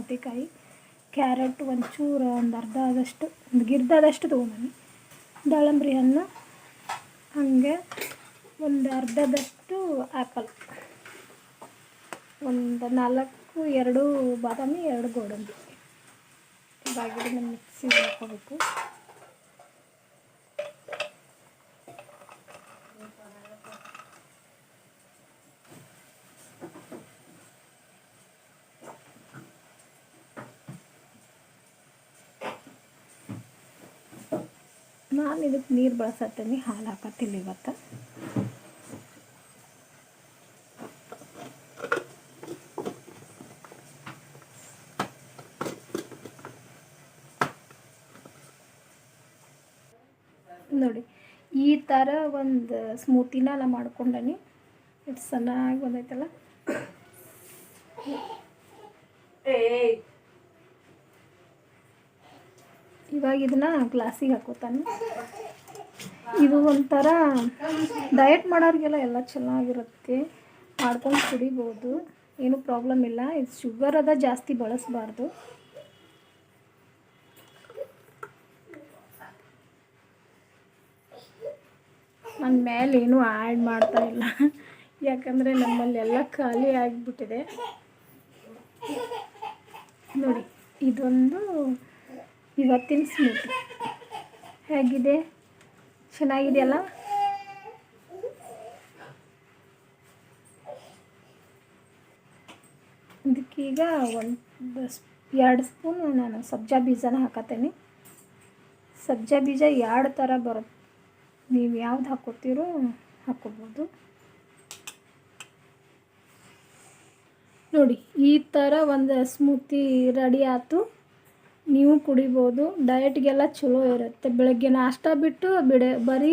ಸೌತೆಕಾಯಿ, ಕ್ಯಾರೆಟ್ ಒಂಚೂರು ಒಂದು ಅರ್ಧ ಆದಷ್ಟು, ಒಂದು ಗಿರ್ದದಷ್ಟು ತೊಗೊಂಡು, ದಾಳಂಬ್ರಿ ಹಣ್ಣು, ಹಾಗೆ ಒಂದು ಅರ್ಧದಷ್ಟು ಆ್ಯಪಲ್, ಒಂದು 2 ಬಾದಾಮಿ, 2 ಗೋಡಂಬಿ. ಇವಾಗ ಇದನ್ನು ಮಿಕ್ಸಿಗೆ ಹಾಕ್ಕೋಬೇಕು. ನಾನು ಇದಕ್ಕೆ ನೀರು ಬಳಸತ್ತೀನಿ, ಹಾಲು ಹಾಕತ್ತಿಲ್ಲ ಇವತ್ತು. ನೋಡಿ ಈ ಥರ ಒಂದು ಸ್ಮೂತಿನ ನಾನು ಮಾಡ್ಕೊಂಡೀನಿ. ಇದು ಚೆನ್ನಾಗಿ ಬಂದೈತಲ್ಲ. ಇವಾಗ ಇದನ್ನು ಗ್ಲಾಸಿಗೆ ಹಾಕೋತಾನೆ. ಇದು ಒಂಥರ ಡಯಟ್ ಮಾಡೋರಿಗೆಲ್ಲ ಎಲ್ಲ ಚೆನ್ನಾಗಿರುತ್ತೆ, ಮಾಡ್ಕೊಂಡು ಕುಡಿಬೋದು, ಏನೂ ಪ್ರಾಬ್ಲಮ್ ಇಲ್ಲ. ಇದು ಶುಗರ್ ಅದ ಜಾಸ್ತಿ ಬಳಸಬಾರ್ದು. ನನ್ನ ಮೇಲೆ ಏನೂ ಆ್ಯಡ್ ಮಾಡ್ತಾಯಿಲ್ಲ, ಯಾಕಂದರೆ ನಮ್ಮಲ್ಲೆಲ್ಲ ಖಾಲಿ ಆಗಿಬಿಟ್ಟಿದೆ. ನೋಡಿ ಇದೊಂದು ಇವತ್ತಿನ ಸ್ಮೂತಿ ಹೇಗಿದೆ, ಚೆನ್ನಾಗಿದೆಯಲ್ಲ. ಇದಕ್ಕೀಗ 2 ಸ್ಪೂನ್ ನಾನು ಸಬ್ಜಾ ಬೀಜನ ಹಾಕತ್ತೇನೆ. ಸಬ್ಜಾ ಬೀಜ 2 ಥರ ಬರುತ್ತೆ, ನೀವು ಯಾವ್ದು ಹಾಕೋತೀರೋ ಹಾಕೋಬೋದು. ನೋಡಿ ಈ ಥರ ಒಂದು ಸ್ಮೂತಿ ರೆಡಿ ಆಯ್ತು. ನೀವು ಕುಡಿಬೋದು, ಡಯಟ್ಗೆಲ್ಲ ಚಲೋ ಇರುತ್ತೆ. ಬೆಳಗ್ಗೆ ನಾಷ್ಟ ಬಿಟ್ಟು ಬರೀ